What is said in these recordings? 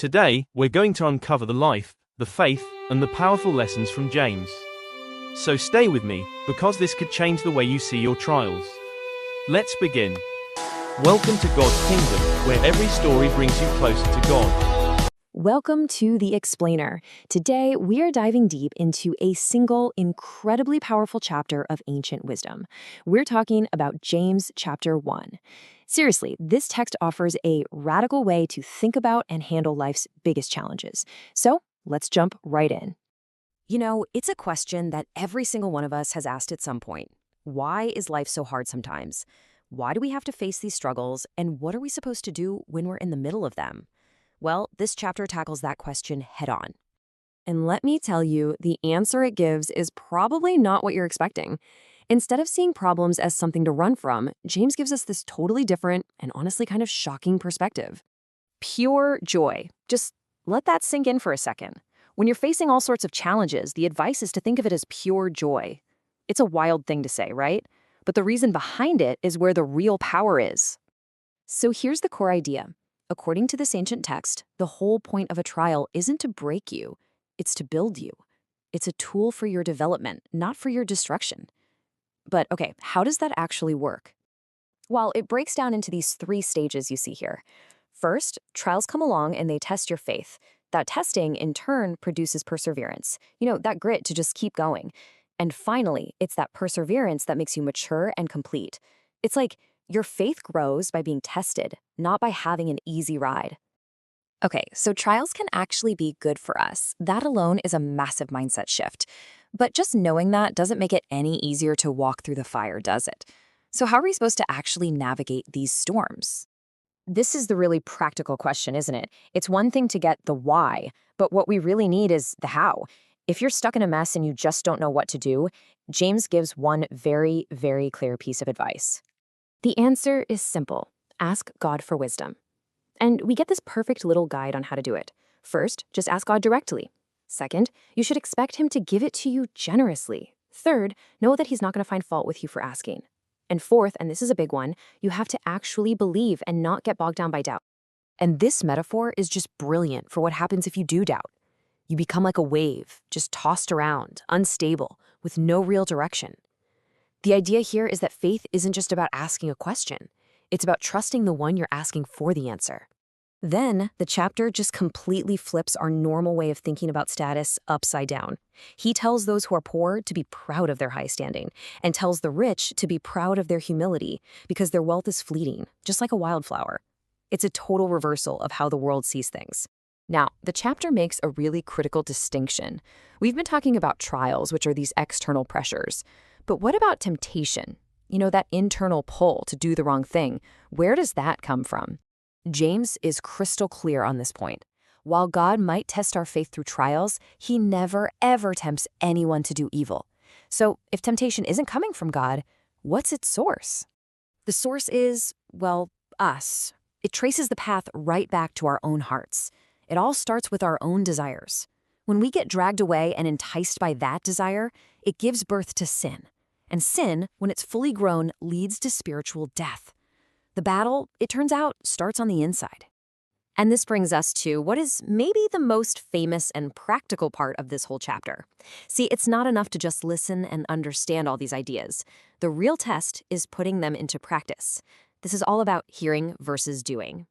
Today, we're going to uncover the life, the faith, and the powerful lessons from James. So stay with me, because this could change the way you see your trials. Let's begin. Welcome to God's Kingdom, where every story brings you closer to God. Welcome to The Explainer. Today, we are diving deep into a single, incredibly powerful chapter of ancient wisdom. We're talking about James chapter 1. Seriously, this text offers a radical way to think about and handle life's biggest challenges. So, let's jump right in. You know, it's a question that every single one of us has asked at some point. Why is life so hard sometimes? Why do we have to face these struggles, and what are we supposed to do when we're in the middle of them? Well, this chapter tackles that question head-on. And let me tell you, the answer it gives is probably not what you're expecting. Instead of seeing problems as something to run from, James gives us this totally different and honestly kind of shocking perspective. Pure joy. Just let that sink in for a second. When you're facing all sorts of challenges, the advice is to think of it as pure joy. It's a wild thing to say, right? But the reason behind it is where the real power is. So here's the core idea. According to this ancient text, the whole point of a trial isn't to break you, it's to build you. It's a tool for your development, not for your destruction. But okay, how does that actually work? Well, it breaks down into these 3 stages you see here. First, trials come along and they test your faith. That testing, in turn, produces perseverance. You know, that grit to just keep going. And finally, it's that perseverance that makes you mature and complete. It's like your faith grows by being tested, not by having an easy ride. Okay, so trials can actually be good for us. That alone is a massive mindset shift. But just knowing that doesn't make it any easier to walk through the fire, does it? So how are we supposed to actually navigate these storms? This is the really practical question, isn't it? It's one thing to get the why, but what we really need is the how. If you're stuck in a mess and you just don't know what to do, James gives one very, very clear piece of advice. The answer is simple. Ask God for wisdom. And we get this perfect little guide on how to do it. First, just ask God directly. Second, you should expect him to give it to you generously. Third, know that he's not going to find fault with you for asking. And fourth, and this is a big one, you have to actually believe and not get bogged down by doubt. And this metaphor is just brilliant for what happens if you do doubt. You become like a wave, just tossed around, unstable, with no real direction. The idea here is that faith isn't just about asking a question. It's about trusting the one you're asking for the answer. Then, the chapter just completely flips our normal way of thinking about status upside down. He tells those who are poor to be proud of their high standing, and tells the rich to be proud of their humility, because their wealth is fleeting, just like a wildflower. It's a total reversal of how the world sees things. Now, the chapter makes a really critical distinction. We've been talking about trials, which are these external pressures. But what about temptation? You know, that internal pull to do the wrong thing. Where does that come from? James is crystal clear on this point. While God might test our faith through trials, he never, ever tempts anyone to do evil. So if temptation isn't coming from God, what's its source? The source is, well, us. It traces the path right back to our own hearts. It all starts with our own desires. When we get dragged away and enticed by that desire, it gives birth to sin. And sin, when it's fully grown, leads to spiritual death. The battle, it turns out, starts on the inside. And this brings us to what is maybe the most famous and practical part of this whole chapter. See, it's not enough to just listen and understand all these ideas. The real test is putting them into practice. This is all about hearing versus doing.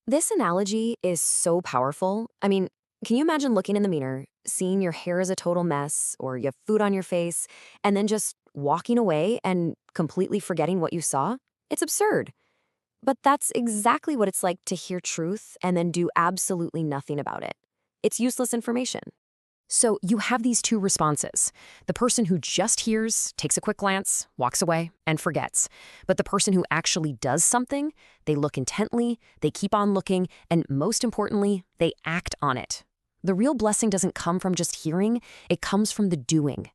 This analogy is so powerful. I mean, can you imagine looking in the mirror, seeing your hair is a total mess, or you have food on your face, and then just walking away and completely forgetting what you saw? It's absurd. But that's exactly what it's like to hear truth and then do absolutely nothing about it. It's useless information. So you have these 2 responses. The person who just hears, takes a quick glance, walks away, and forgets. But the person who actually does something, they look intently, they keep on looking, and most importantly, they act on it. The real blessing doesn't come from just hearing, it comes from the doing.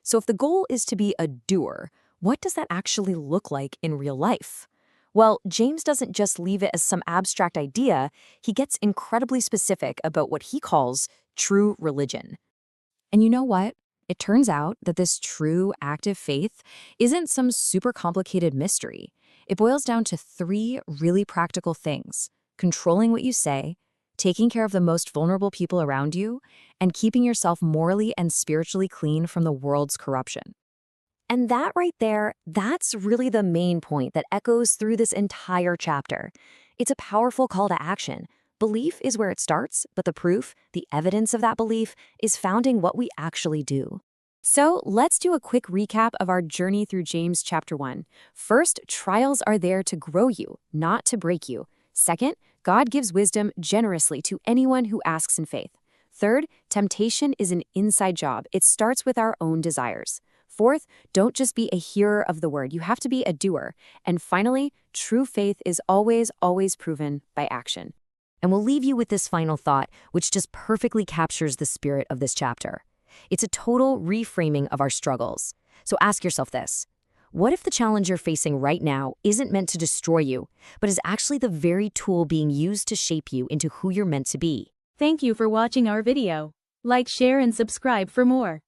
So if the goal is to be a doer, what does that actually look like in real life? Well, James doesn't just leave it as some abstract idea, he gets incredibly specific about what he calls true religion. And you know what? It turns out that this true active faith isn't some super complicated mystery. It boils down to 3 really practical things: controlling what you say, taking care of the most vulnerable people around you, and keeping yourself morally and spiritually clean from the world's corruption. And that right there, that's really the main point that echoes through this entire chapter. It's a powerful call to action. Belief is where it starts, but the proof, the evidence of that belief, is found in what we actually do. So let's do a quick recap of our journey through James chapter 1. First, trials are there to grow you, not to break you. Second, God gives wisdom generously to anyone who asks in faith. Third, temptation is an inside job. It starts with our own desires. Fourth, don't just be a hearer of the word. You have to be a doer. And finally, true faith is always, always proven by action. And we'll leave you with this final thought, which just perfectly captures the spirit of this chapter. It's a total reframing of our struggles. So ask yourself this. What if the challenge you're facing right now isn't meant to destroy you, but is actually the very tool being used to shape you into who you're meant to be? Thank you for watching our video. Like, share, and subscribe for more.